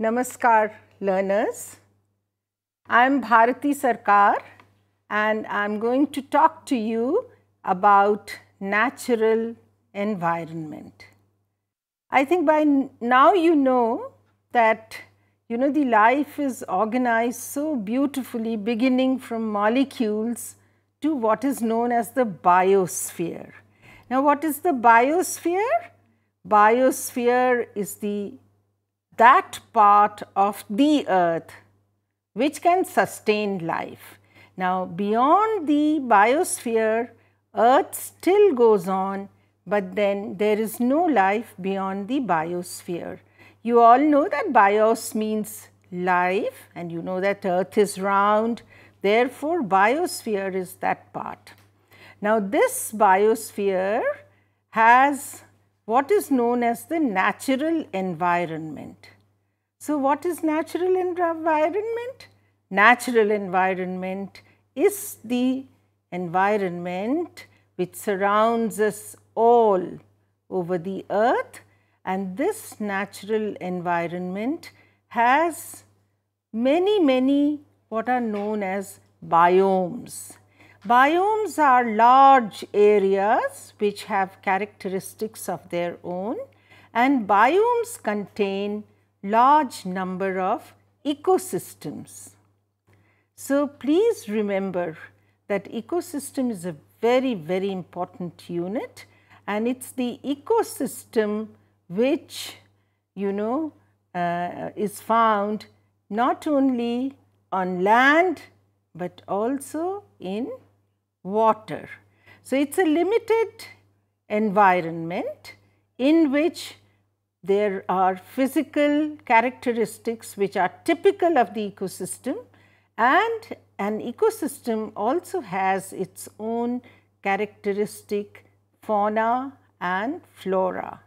Namaskar learners. I am Bharati Sarkar and I am going to talk to you about natural environment. I think by now you know that the life is organized so beautifully, beginning from molecules to what is known as the biosphere. Now what is the biosphere? Biosphere is that part of the earth which can sustain life. Now beyond the biosphere, earth still goes on, but then there is no life beyond the biosphere. You all know that bios means life and you know that earth is round, therefore biosphere is that part. Now this biosphere has what is known as the natural environment. So what is natural environment? Natural environment is the environment which surrounds us all over the earth, and this natural environment has many what are known as biomes. Biomes are large areas which have characteristics of their own, and biomes contain large number of ecosystems. So please remember that ecosystem is a very important unit, and it's the ecosystem which is found not only on land but also in water. So it's a limited environment in which there are physical characteristics which are typical of the ecosystem, and an ecosystem also has its own characteristic fauna and flora.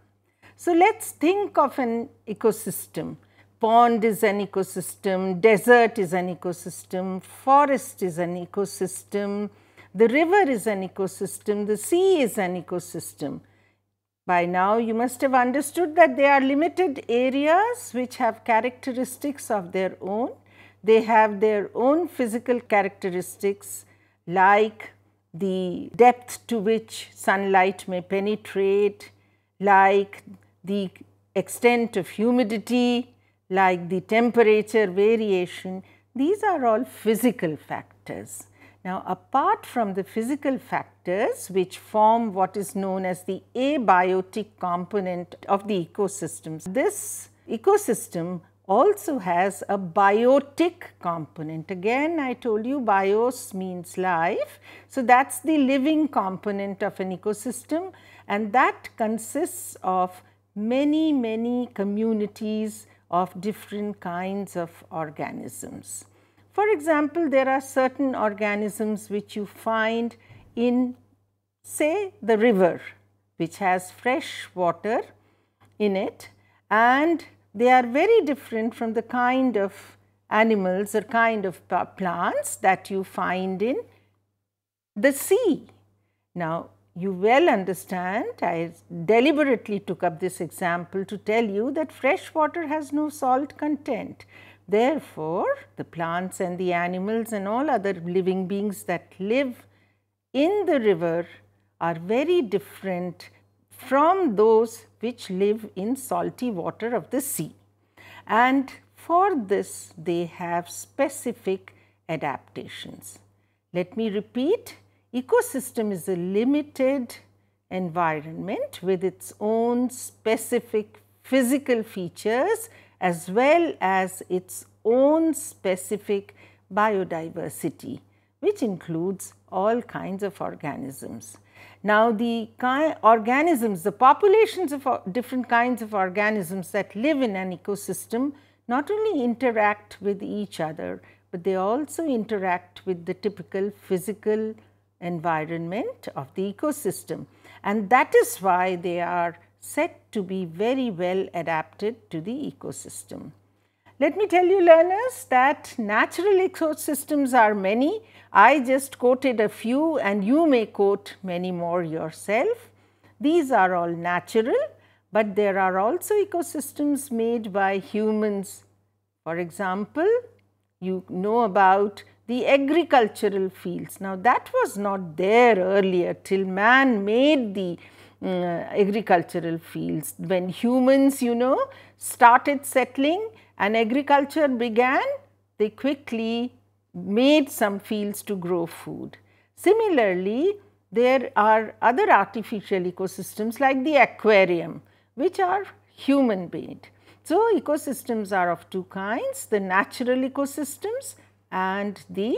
So let's think of an ecosystem. Pond is an ecosystem, desert is an ecosystem, forest is an ecosystem, the river is an ecosystem, the sea is an ecosystem. By now you must have understood that they are limited areas which have characteristics of their own. They have their own physical characteristics like the depth to which sunlight may penetrate, like the extent of humidity, like the temperature variation. These are all physical factors. Now apart from the physical factors which form what is known as the abiotic component of the ecosystems, this ecosystem also has a biotic component. Again I told you bios means life. So that's the living component of an ecosystem, and that consists of many communities of different kinds of organisms. For example, there are certain organisms which you find in, say, the river, which has fresh water in it, and they are very different from the kind of animals or kind of plants that you find in the sea. Now, you well understand, I deliberately took up this example to tell you that fresh water has no salt content. Therefore, the plants and the animals and all other living beings that live in the river are very different from those which live in salty water of the sea. And for this, they have specific adaptations. Let me repeat, ecosystem is a limited environment with its own specific physical features as well as its own specific biodiversity, which includes all kinds of organisms. Now the organisms, the populations of different kinds of organisms that live in an ecosystem not only interact with each other, but they also interact with the typical physical environment of the ecosystem, and that is why they are said to be very well adapted to the ecosystem. Let me tell you learners that natural ecosystems are many. I just quoted a few and you may quote many more yourself. These are all natural, but there are also ecosystems made by humans For example, you know about the agricultural fields. Now, that was not there earlier till man made the agricultural fields. When humans, started settling and agriculture began, they quickly made some fields to grow food. Similarly, there are other artificial ecosystems like the aquarium, which are human made. So, ecosystems are of two kinds, the natural ecosystems and the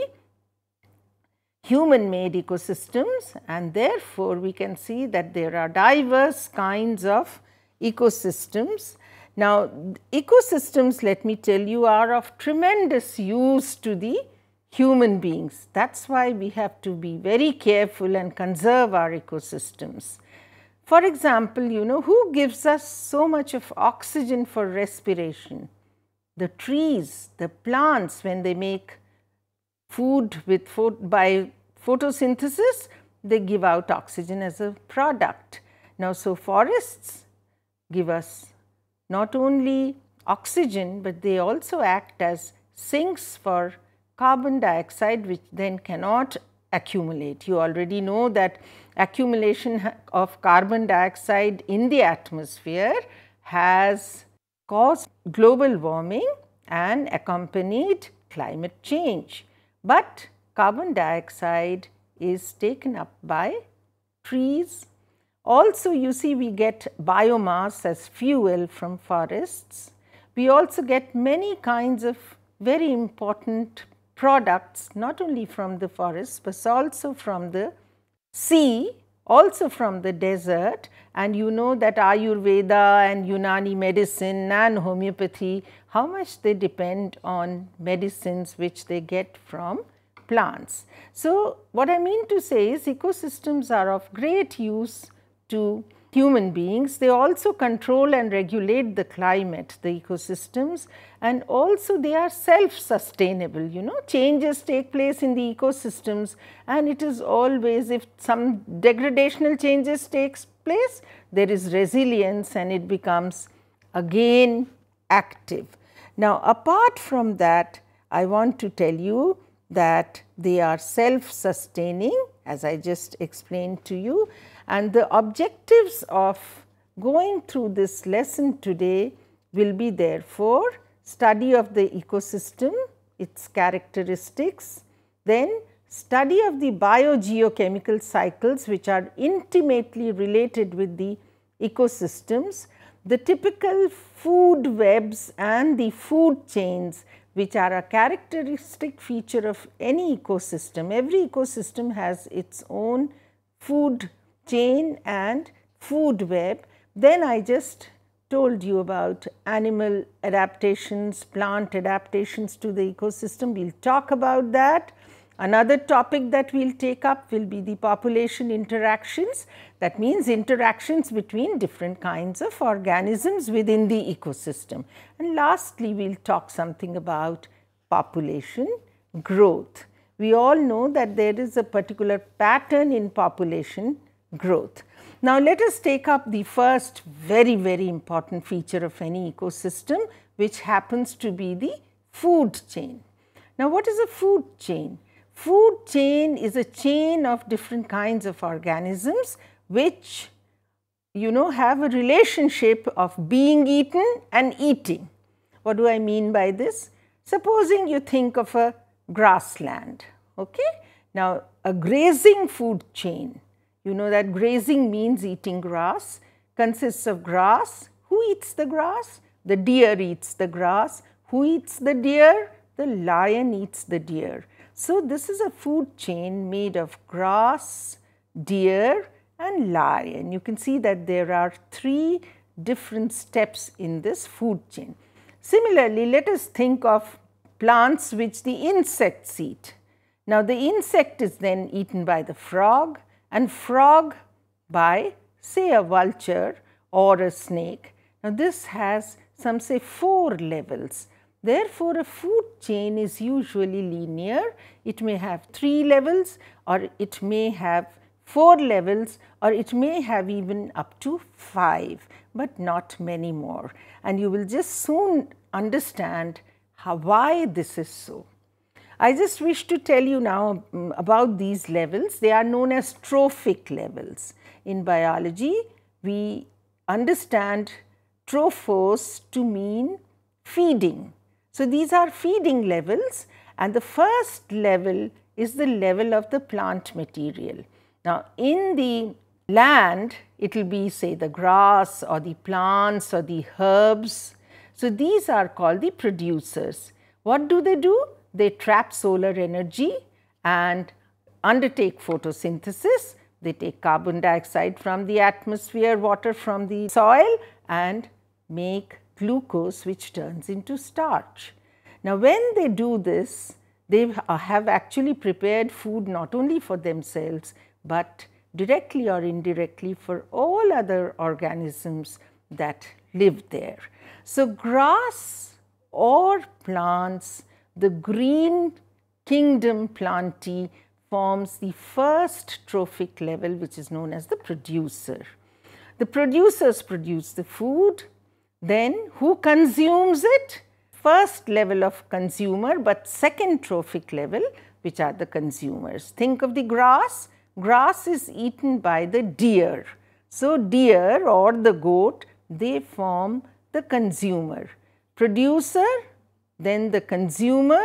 human made ecosystems, and therefore, we can see that there are diverse kinds of ecosystems. Now, ecosystems, let me tell you, are of tremendous use to the human beings. That is why we have to be very careful and conserve our ecosystems. For example, who gives us so much of oxygen for respiration? The trees, the plants, when they make food by photosynthesis, they give out oxygen as a product. Now, so forests give us not only oxygen, but they also act as sinks for carbon dioxide, which then cannot accumulate. You already know that accumulation of carbon dioxide in the atmosphere has caused global warming and accompanied climate change. But carbon dioxide is taken up by trees. Also, you see, we get biomass as fuel from forests. We also get many kinds of very important products, not only from the forests, but also from the sea, also from the desert. And you know that Ayurveda and Unani medicine and homeopathy, how much they depend on medicines which they get from plants. So, what I mean to say is ecosystems are of great use to human beings. They also control and regulate the climate, the ecosystems, and also they are self-sustainable. Changes take place in the ecosystems, and it is always, if some degradational changes takes place, there is resilience and it becomes again active. Now, apart from that, I want to tell you that they are self-sustaining, as I just explained to you, and the objectives of going through this lesson today will be therefore study of the ecosystem, its characteristics, then study of the biogeochemical cycles which are intimately related with the ecosystems, the typical food webs and the food chains which are a characteristic feature of any ecosystem. Every ecosystem has its own food chain and food web. Then I just told you about animal adaptations, plant adaptations to the ecosystem. We will talk about that. Another topic that we will take up will be the population interactions. That means interactions between different kinds of organisms within the ecosystem. And lastly, we will talk something about population growth. We all know that there is a particular pattern in population growth. Now, let us take up the first very, very important feature of any ecosystem, which happens to be the food chain. Now, what is a food chain? Food chain is a chain of different kinds of organisms which have a relationship of being eaten and eating. What do I mean by this? Supposing you think of a grassland. Okay? Now, a grazing food chain, you know that grazing means eating grass, consists of grass. Who eats the grass? The deer eats the grass. Who eats the deer? The lion eats the deer. So, this is a food chain made of grass, deer and lion. You can see that there are 3 different steps in this food chain. Similarly, let us think of plants which the insects eat. Now, the insect is then eaten by the frog and frog by, say, a vulture or a snake. Now, this has some say 4 levels. Therefore, a food chain is usually linear. It may have 3 levels or it may have 4 levels or it may have even up to 5, but not many more. And you will just soon understand why this is so. I just wish to tell you now about these levels. They are known as trophic levels. In biology, we understand trophos to mean feeding. So, these are feeding levels, and the first level is the level of the plant material. Now, in the land, it will be, say, the grass or the plants or the herbs. So, these are called the producers. What do? They trap solar energy and undertake photosynthesis. They take carbon dioxide from the atmosphere, water from the soil, and make glucose, which turns into starch. Now, when they do this, they have actually prepared food not only for themselves, but directly or indirectly for all other organisms that live there. So, grass or plants, the green kingdom plantae forms the first trophic level, which is known as the producer. The producers produce the food, then who consumes it? First level of consumer, but second trophic level, which are the consumers. Think of the grass. Grass is eaten by the deer. So, deer or the goat, they form the consumer. Producer, then the consumer,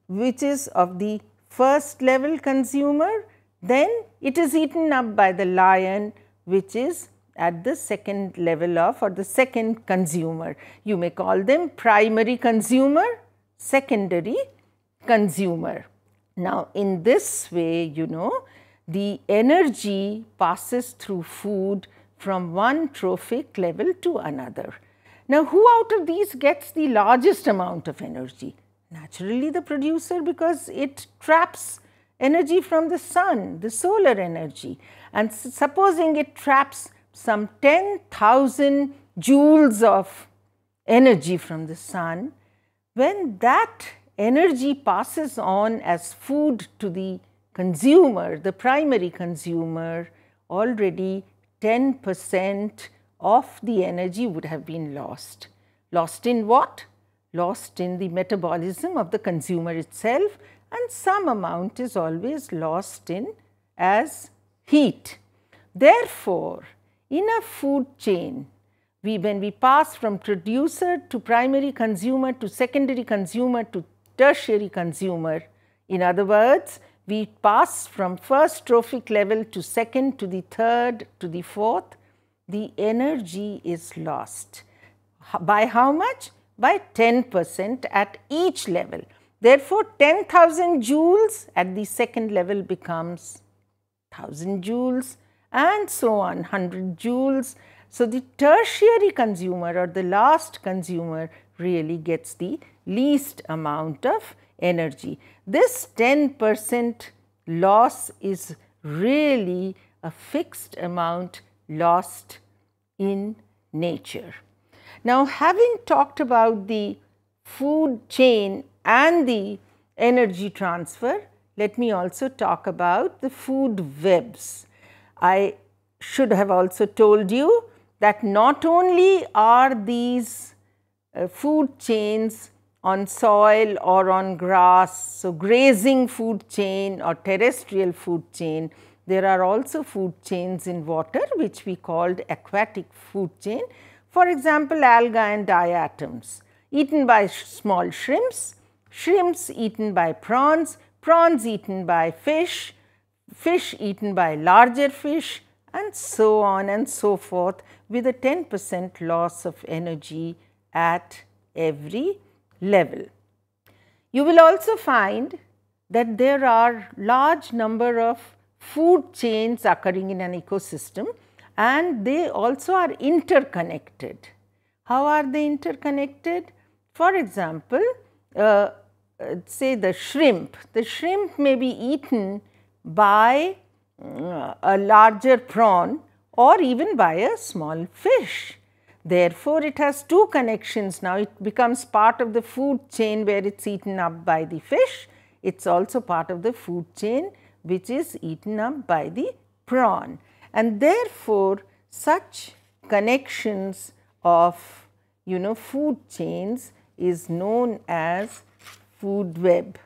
which is of the first level consumer, then it is eaten up by the lion, which is at the second level of, or the second consumer. You may call them primary consumer, secondary consumer. Now, in this way, the energy passes through food from one trophic level to another. Now, who out of these gets the largest amount of energy? Naturally, the producer, because it traps energy from the sun, the solar energy. And supposing it traps some 10,000 joules of energy from the sun, when that energy passes on as food to the consumer, the primary consumer, already 10% of the energy would have been lost. Lost in what? Lost in the metabolism of the consumer itself, and some amount is always lost in as heat. Therefore, in a food chain, when we pass from producer to primary consumer to secondary consumer to tertiary consumer, in other words, we pass from first trophic level to second to the third to the fourth, the energy is lost. By how much? By 10% at each level. Therefore, 10,000 joules at the second level becomes 1000 joules, and so on, 100 joules. So, the tertiary consumer or the last consumer really gets the least amount of energy. This 10% loss is really a fixed amount lost in nature. Now, having talked about the food chain and the energy transfer, let me also talk about the food webs. I should have also told you that not only are these food chains on soil or on grass, so grazing food chain or terrestrial food chain, there are also food chains in water, which we called aquatic food chain. For example, algae and diatoms eaten by small shrimps, shrimps eaten by prawns, prawns eaten by fish, fish eaten by larger fish, and so on and so forth, with a 10% loss of energy at every level. You will also find that there are large number of food chains occurring in an ecosystem, and they also are interconnected. How are they interconnected? For example, say the shrimp may be eaten by a larger prawn or even by a small fish. Therefore, it has two connections now. It becomes part of the food chain where it is eaten up by the fish. It is also part of the food chain which is eaten up by the prawn. And therefore, such connections of food chains is known as food web.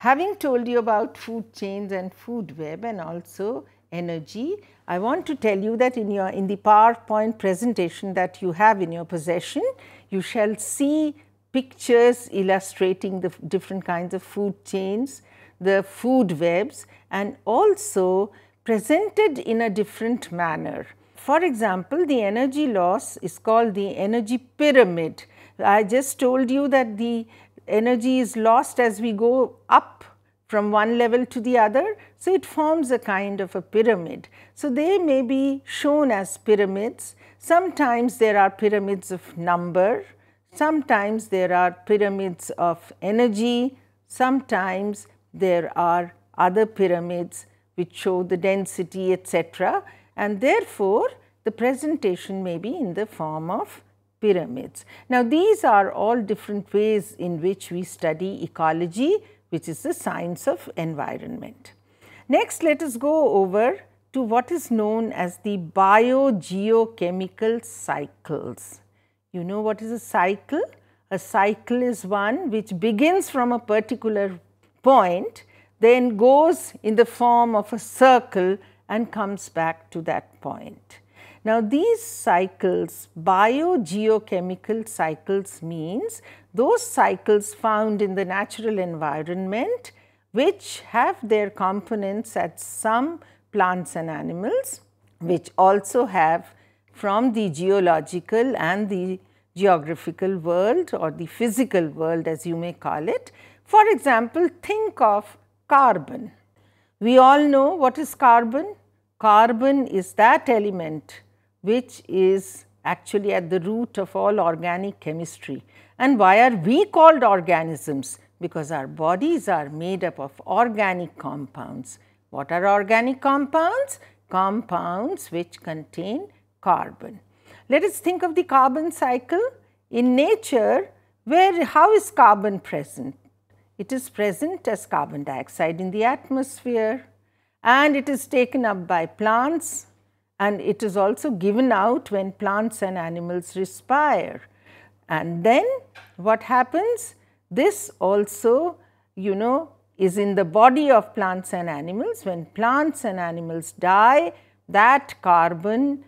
Having told you about food chains and food web and also energy, I want to tell you that in the PowerPoint presentation that you have in your possession, you shall see pictures illustrating the different kinds of food chains, the food webs, and also presented in a different manner. For example, the energy loss is called the energy pyramid. I just told you that the energy is lost as we go up from one level to the other. So, it forms a kind of a pyramid. So, they may be shown as pyramids. Sometimes there are pyramids of number, sometimes there are pyramids of energy, sometimes there are other pyramids which show the density, etc. And therefore, the presentation may be in the form of pyramids. Now, these are all different ways in which we study ecology, which is the science of environment. Next, let us go over to what is known as the biogeochemical cycles. You know what is a cycle? A cycle is one which begins from a particular point, then goes in the form of a circle and comes back to that point. Now, these cycles, biogeochemical cycles, means those cycles found in the natural environment which have their components at some plants and animals, which also have from the geological and the geographical world or the physical world, as you may call it. For example, think of carbon. We all know what is carbon. Carbon is that element which is actually at the root of all organic chemistry. And why are we called organisms? Because our bodies are made up of organic compounds. What are organic compounds? Compounds which contain carbon. Let us think of the carbon cycle. In nature, how is carbon present? It is present as carbon dioxide in the atmosphere, and it is taken up by plants, and it is also given out when plants and animals respire. And then what happens? This also, is in the body of plants and animals. When plants and animals die, that carbon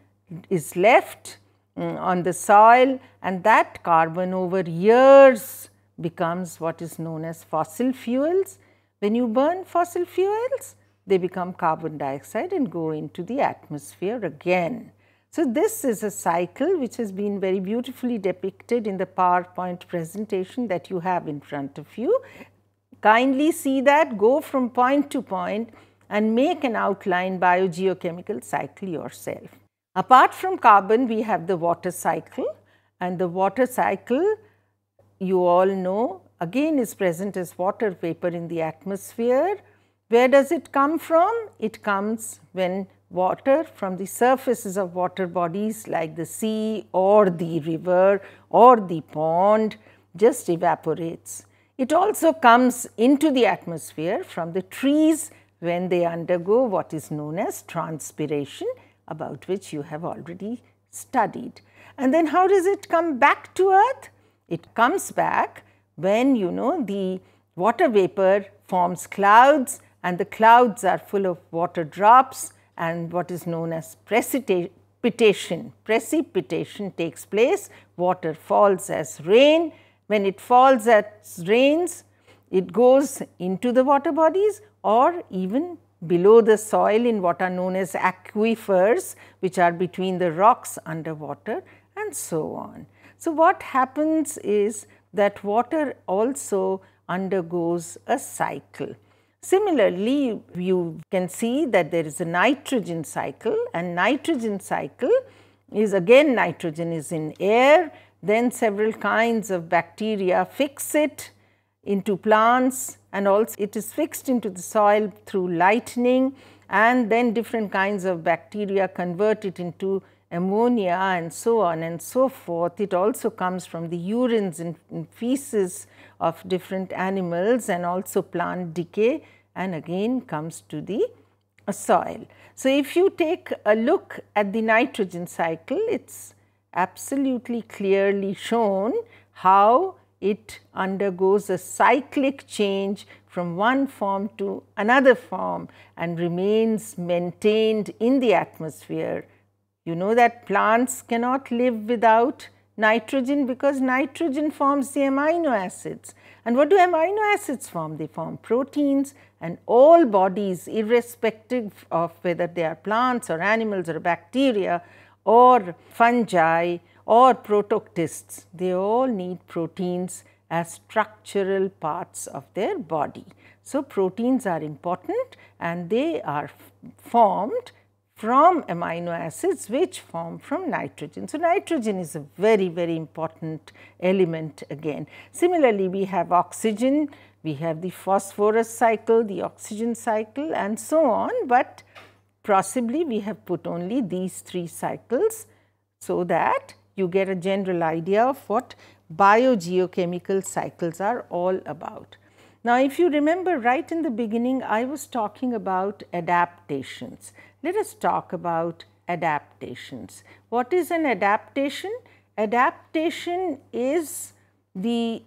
is left on the soil, and that carbon over years becomes what is known as fossil fuels. When you burn fossil fuels, they become carbon dioxide and go into the atmosphere again. So, this is a cycle which has been very beautifully depicted in the PowerPoint presentation that you have in front of you. Kindly see that, go from point to point and make an outline biogeochemical cycle yourself. Apart from carbon, we have the water cycle, and the water cycle, you all know, again is present as water vapor in the atmosphere. Where does it come from? It comes when water from the surfaces of water bodies like the sea or the river or the pond just evaporates. It also comes into the atmosphere from the trees when they undergo what is known as transpiration, about which you have already studied. And then how does it come back to earth? It comes back when the water vapor forms clouds, and the clouds are full of water drops, and what is known as precipitation. Precipitation takes place, water falls as rain. When it falls as rains, it goes into the water bodies or even below the soil in what are known as aquifers, which are between the rocks underwater, and so on. So, what happens is that water also undergoes a cycle. Similarly, you can see that there is a nitrogen cycle, and nitrogen cycle is again nitrogen is in air, then several kinds of bacteria fix it into plants, and also it is fixed into the soil through lightning, and then different kinds of bacteria convert it into ammonia and so on and so forth. It also comes from the urines and feces of different animals and also plant decay, and again comes to the soil. So, if you take a look at the nitrogen cycle, it is absolutely clearly shown how it undergoes a cyclic change from one form to another form and remains maintained in the atmosphere. You know that plants cannot live without nitrogen because nitrogen forms the amino acids. And what do amino acids form? They form proteins, and all bodies, irrespective of whether they are plants or animals or bacteria or fungi or protocysts, they all need proteins as structural parts of their body. So, proteins are important and they are formed from amino acids which form from nitrogen. So, nitrogen is a very, very important element again. Similarly, we have oxygen, we have the phosphorus cycle, the oxygen cycle and so on, but possibly we have put only these 3 cycles so that you get a general idea of what biogeochemical cycles are all about. Now, if you remember right in the beginning, I was talking about adaptations. Let us talk about adaptations. What is an adaptation? Adaptation is the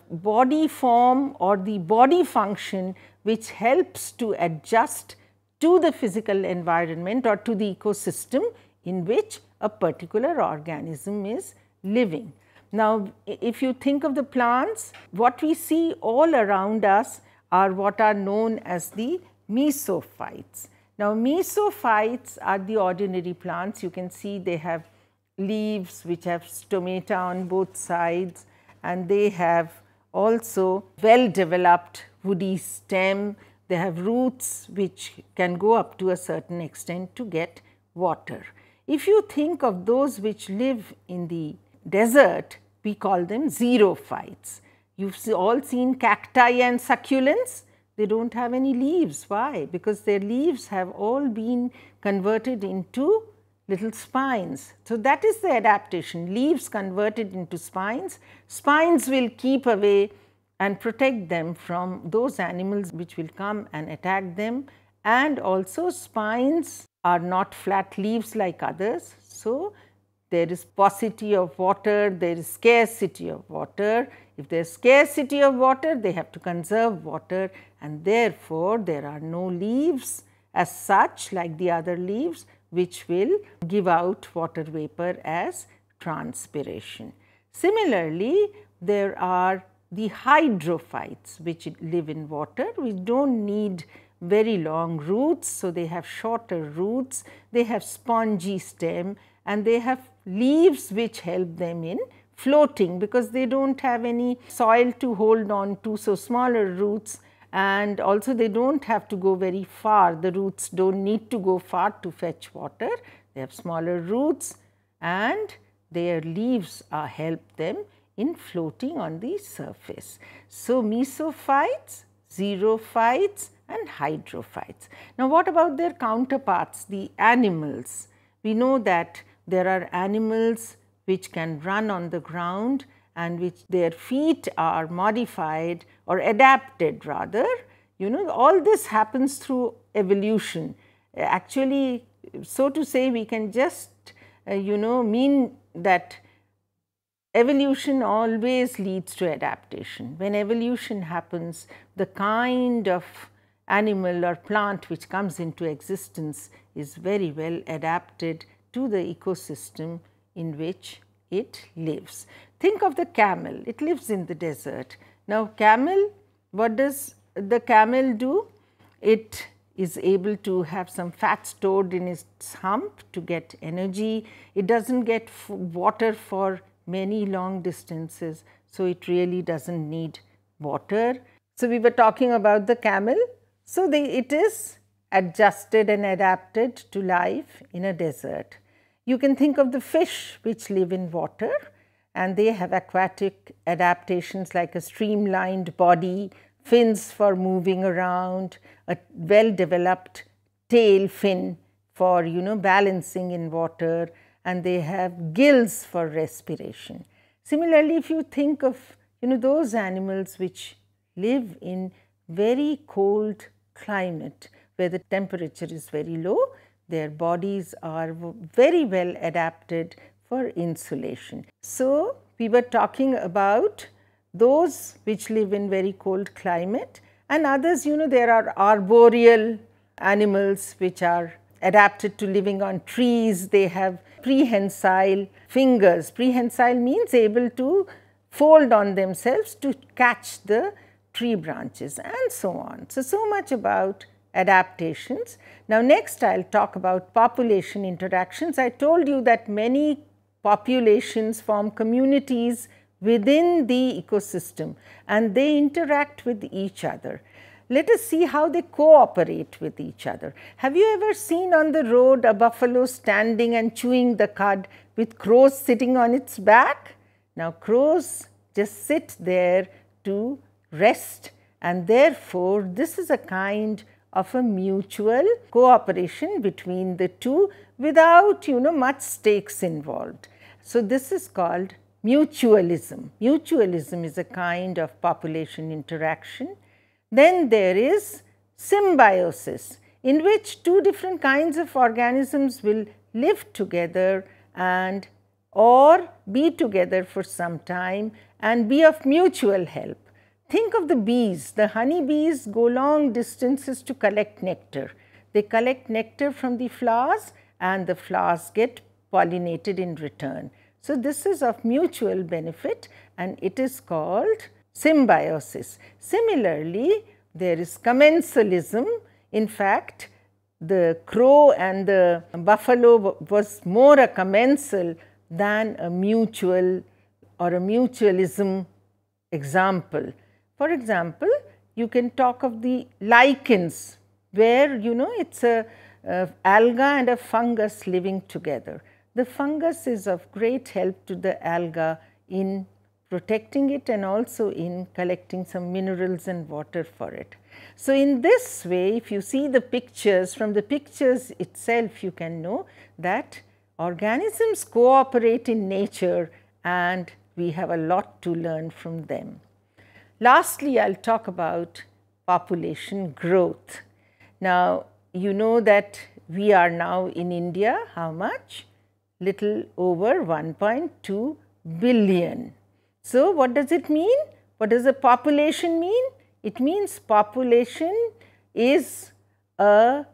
body form or the body function which helps to adjust to the physical environment or to the ecosystem in which a particular organism is living. Now, if you think of the plants, what we see all around us are what are known as the mesophytes. Now, mesophytes are the ordinary plants. You can see they have leaves which have stomata on both sides, and they have also well developed woody stem. They have roots which can go up to a certain extent to get water. If you think of those which live in the desert, we call them xerophytes. You've all seen cacti and succulents. They don't have any leaves. Why? Because their leaves have all been converted into little spines. So, that is the adaptation, leaves converted into spines. Spines will keep away and protect them from those animals which will come and attack them, and also spines are not flat leaves like others. So, there is paucity of water, there is scarcity of water. If there is scarcity of water, they have to conserve water, and therefore, there are no leaves as such like the other leaves which will give out water vapor as transpiration. Similarly, there are the hydrophytes which live in water, which do not need very long roots. So, they have shorter roots, they have spongy stem, and they have leaves which help them in floating because they do not have any soil to hold on to. So, smaller roots, and also they do not have to go very far. The roots do not need to go far to fetch water. They have smaller roots and their leaves help them in floating on the surface. So, mesophytes, xerophytes and hydrophytes. Now, what about their counterparts, the animals? We know that there are animals which can run on the ground and which their feet are modified or adapted rather. You know, all this happens through evolution. Actually, so to say, we can just mean that evolution always leads to adaptation. When evolution happens, the kind of animal or plant which comes into existence is very well adapted to the ecosystem in which it lives. Think of the camel, it lives in the desert. Now, camel, what does the camel do? It is able to have some fat stored in its hump to get energy. It does not get water for many long distances. So, it really does not need water. So, we were talking about the camel. So, it is adjusted and adapted to life in a desert. You can think of the fish which live in water, and they have aquatic adaptations like a streamlined body, fins for moving around, a well developed tail fin for balancing in water, and they have gills for respiration. Similarly, if you think of those animals which live in very cold climate where the temperature is very low, their bodies are very well adapted for insulation. So, we were talking about those which live in very cold climate, and others, you know, there are arboreal animals which are adapted to living on trees. They have prehensile fingers. Prehensile means able to fold on themselves to catch the tree branches, and so on. So much about adaptations. Now, next I will talk about population interactions. I told you that many populations form communities within the ecosystem and they interact with each other. Let us see how they cooperate with each other. Have you ever seen on the road a buffalo standing and chewing the cud with crows sitting on its back? Now, crows just sit there to rest, and therefore, this is a kind of a mutual cooperation between the two without, you know, much stakes involved. So, this is called mutualism. Mutualism is a kind of population interaction. Then there is symbiosis, in which two different kinds of organisms will live together and or be together for some time and be of mutual help. Think of the bees. The honey bees go long distances to collect nectar. They collect nectar from the flowers and the flowers get pollinated in return. So, this is of mutual benefit and it is called symbiosis. Similarly, there is commensalism. In fact, the crow and the buffalo was more a commensal than a mutual or a mutualism example. For example, you can talk of the lichens, where, you know, it is a alga and a fungus living together. The fungus is of great help to the alga in protecting it and also in collecting some minerals and water for it. So, in this way, if you see the pictures, from the pictures itself you can know that organisms cooperate in nature and we have a lot to learn from them. Lastly, I will talk about population growth. Now, you know that we are now in India, how much? Little over 1.2 billion. So, what does it mean? What does a population mean? It means population is a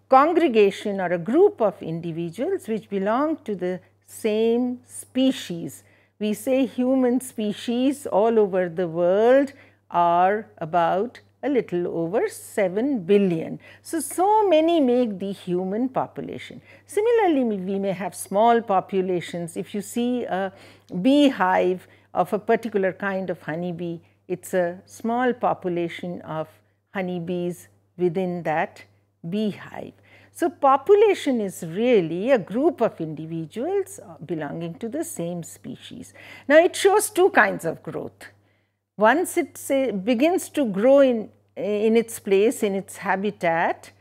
congregation or a group of individuals which belong to the same species. We say human species all over the world are about a little over 7 billion. So many make the human population. Similarly, we may have small populations. If you see a beehive of a particular kind of honeybee, it is a small population of honeybees within that beehive. So, population is really a group of individuals belonging to the same species. Now, it shows two kinds of growth. Once it begins to grow in its place, in its habitat,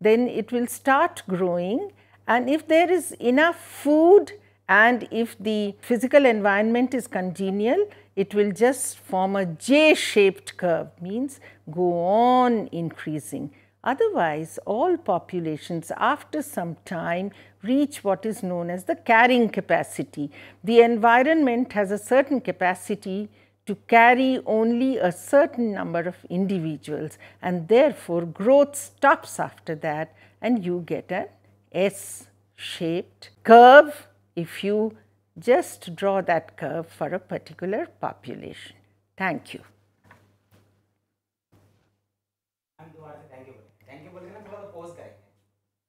then it will start growing, and if there is enough food and if the physical environment is congenial, it will just form a J-shaped curve, means go on increasing. Otherwise, all populations after some time reach what is known as the carrying capacity. The environment has a certain capacity to carry only a certain number of individuals, and therefore, growth stops after that and you get an S-shaped curve if you just draw that curve for a particular population. Thank you.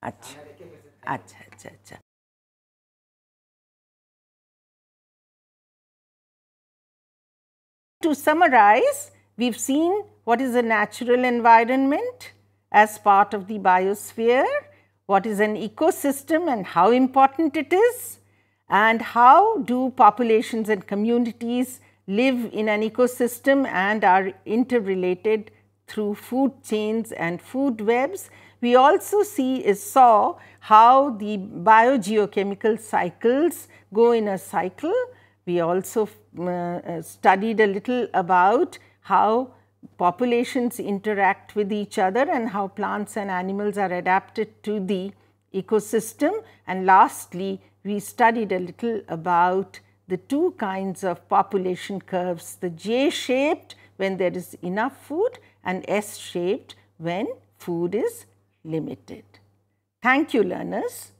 अच्छा. To summarize, we have seen what is a natural environment as part of the biosphere, what is an ecosystem and how important it is, and how do populations and communities live in an ecosystem and are interrelated through food chains and food webs. We also saw how the biogeochemical cycles go in a cycle. We also studied a little about how populations interact with each other and how plants and animals are adapted to the ecosystem. And lastly, we studied a little about the two kinds of population curves, the J-shaped when there is enough food and S-shaped when food is limited. Thank you, learners.